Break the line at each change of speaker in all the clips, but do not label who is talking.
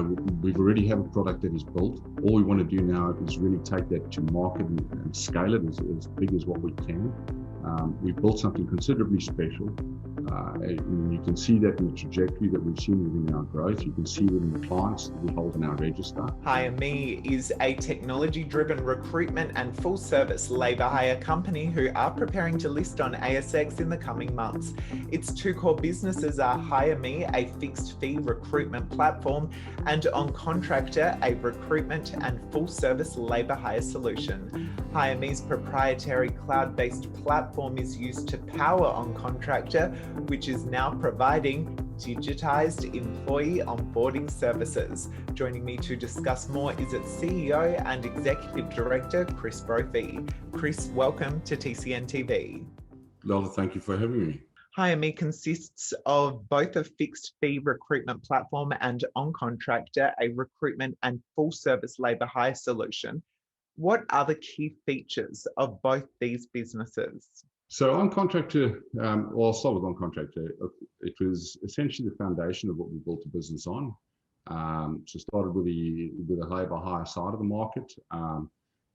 We've already have a product that is built. All we want to do now is really take that to market and scale it as big as what we can. We've built something considerably special. And you can see that in the trajectory that we've seen within our growth. You can see it in the clients that we hold in our register.
Hiremii is a technology-driven recruitment and full-service labour hire company who are preparing to list on ASX in the coming months. Its two core businesses are Hiremii, a fixed-fee recruitment platform, and Oncontractor, a recruitment and full-service labour hire solution. Hiremii's proprietary cloud-based platform is used to power Oncontractor, which is now providing digitised employee onboarding services. Joining me to discuss more is its CEO and Executive Director, Chris Brophy. Chris, welcome to TCN TV.
Lola, thank you for having me.
Hiremii consists of both a fixed-fee recruitment platform and Oncontractor, a recruitment and full-service labour hire solution. What are the key features of both these businesses?
So Oncontractor, I'll start with Oncontractor. It was essentially the foundation of what we built the business on. So started with the labour hire side of the market,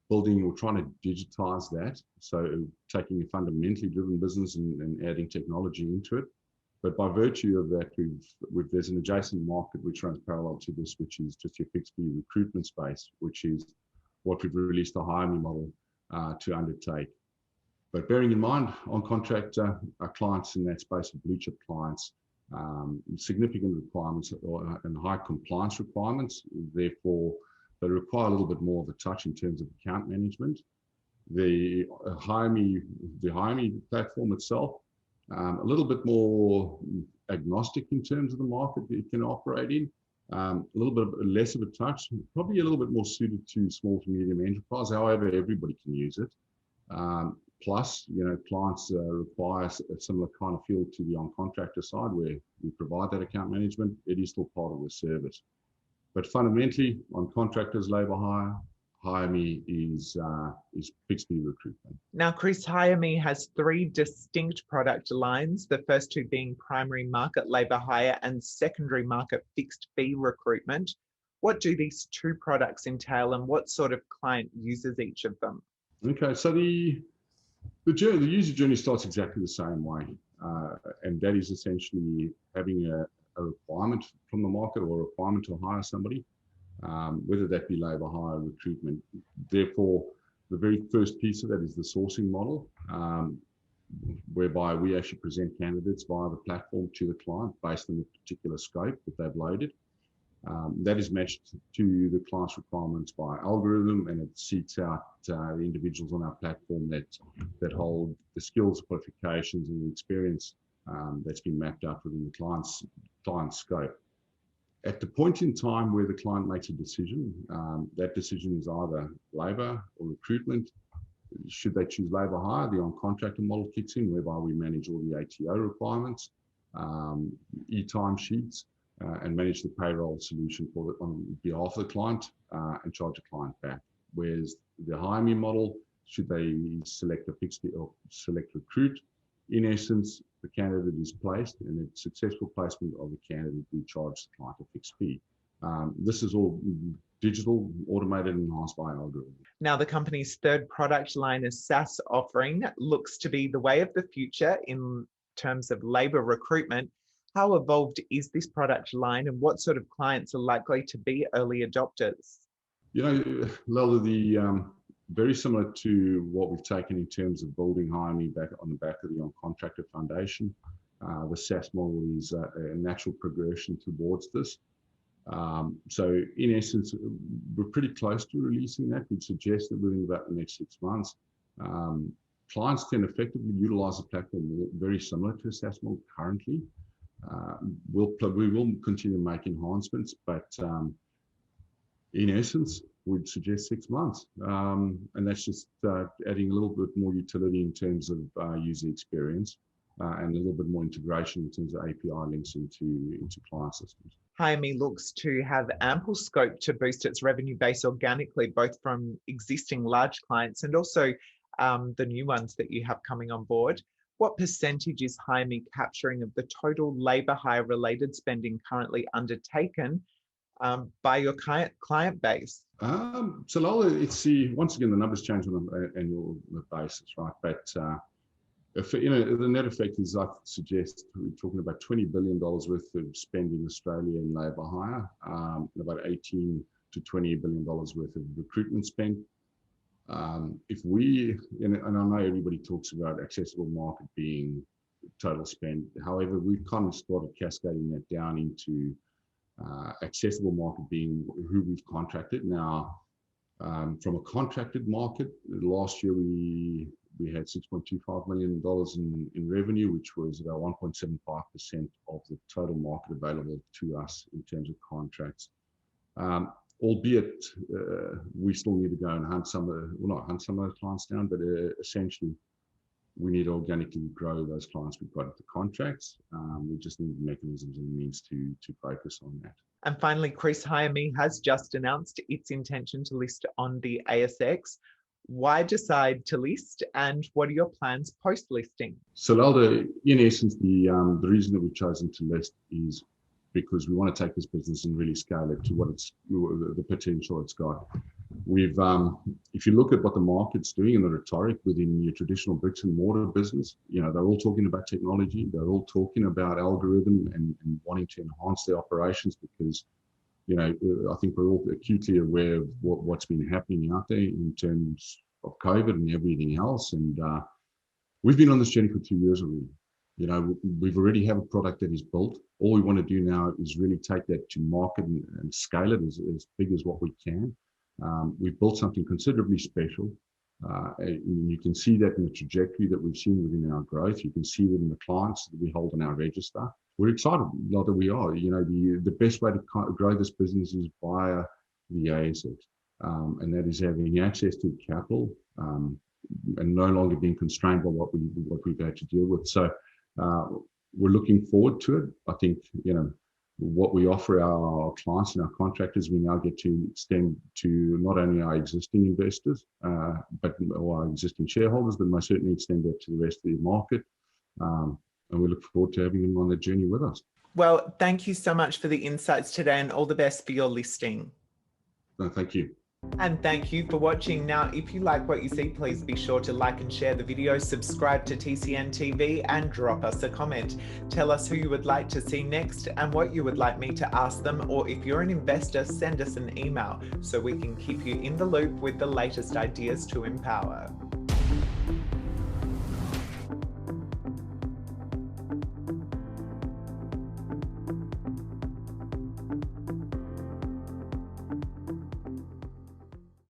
building or trying to digitise that. So taking a fundamentally driven business and adding technology into it. But by virtue of that, there's an adjacent market which runs parallel to this, which is just your fixed fee recruitment space, which is what we've released the Hiremii model to undertake. But bearing in mind, Oncontractor, our clients in that space are blue chip clients, significant requirements and high compliance requirements. Therefore, they require a little bit more of a touch in terms of account management. The Hiremii platform itself, a little bit more agnostic in terms of the market that it can operate in. A little bit less of a touch, probably a little bit more suited to small to medium enterprise. However, everybody can use it. Plus, clients require a similar kind of feel to the Oncontractor side where we provide that account management. It is still part of the service. But fundamentally, Oncontractor's labour hire, Hiremii is fixed fee recruitment.
Now, Chris, Hiremii has three distinct product lines, the first two being primary market labour hire and secondary market fixed fee recruitment. What do these two products entail and what sort of client uses each of them?
Okay, so the user journey starts exactly the same way, and that is essentially having a requirement from the market or a requirement to hire somebody, whether that be labour hire, recruitment. Therefore, the very first piece of that is the sourcing model, whereby we actually present candidates via the platform to the client based on the particular scope that they've loaded. That is matched to the client's requirements by algorithm, and it seeks out the individuals on our platform that hold the skills, qualifications, and the experience that's been mapped out within the client's scope. At the point in time where the client makes a decision, that decision is either labour or recruitment. Should they choose labour hire, the Oncontractor model kicks in, whereby we manage all the ATO requirements, e-time sheets, and manage the payroll solution on behalf of the client and charge the client back. Whereas the Hiremii model, should they select a fixed fee or select recruit, in essence, the candidate is placed, and a successful placement of the candidate will charge the client a fixed fee. This is all digital, automated, and enhanced by algorithm.
Now, the company's third product line, a SaaS offering, looks to be the way of the future in terms of labour recruitment. How evolved is this product line and what sort of clients are likely to be early adopters?
Lola, very similar to what we've taken in terms of building Hiremii back on the back of the Oncontractor foundation. The SaaS model is a natural progression towards this. So in essence, we're pretty close to releasing that. We'd suggest that within about the next 6 months, clients can effectively utilize the platform very similar to a SaaS model currently. We will continue to make enhancements, but in essence, we'd suggest 6 months. And that's just adding a little bit more utility in terms of user experience and a little bit more integration in terms of API links into client systems.
Hiremii looks to have ample scope to boost its revenue base organically, both from existing large clients and also the new ones that you have coming on board. What percentage is Hiremii capturing of the total labour hire related spending currently undertaken? by your client base?
So Lola, once again, the numbers change on an annual basis, right? But if, the net effect is, I suggest, we're talking about $20 billion worth of spend in Australia in labour hire, and about $18 to $20 billion worth of recruitment spend. If we, and I know everybody talks about accessible market being total spend. However, we've kind of started cascading that down into accessible market being who we've contracted. Now, from a contracted market, last year we had $6.25 million in revenue, which was about 1.75% of the total market available to us in terms of contracts. Albeit, we still need to go and hunt some of those clients down, but essentially, we need to organically grow those clients we've got at the contracts. We just need mechanisms and means to focus on that.
And finally, Chris, Hiremii has just announced its intention to list on the ASX. Why decide to list, and what are your plans post-listing?
So, Lalda, in essence, the reason that we've chosen to list is because we want to take this business and really scale it to the potential it's got. If you look at what the market's doing and the rhetoric within your traditional bricks and mortar business, they're all talking about technology. They're all talking about algorithm and wanting to enhance their operations because, I think we're all acutely aware of what's been happening out there in terms of COVID and everything else. And we've been on this journey for 2 years already. We've already have a product that is built. All we want to do now is really take that to market and scale it as big as what we can. We've built something considerably special. And you can see that in the trajectory that we've seen within our growth. You can see that in the clients that we hold on our register. We're excited, not that we are. The best way to grow this business is via the ASX. And that is having access to capital and no longer being constrained by what we've had to deal with. So we're looking forward to it. I think, what we offer our clients and our contractors, we now get to extend to not only our existing investors, but our existing shareholders, but most certainly extend that to the rest of the market. And we look forward to having them on the journey with us.
Well, thank you so much for the insights today, and all the best for your listing.
No, thank you.
And thank you for watching. Now, if you like what you see, please be sure to like and share the video, subscribe to TCN TV, and drop us a comment. Tell us who you would like to see next and what you would like me to ask them, or if you're an investor, send us an email so we can keep you in the loop with the latest ideas to empower.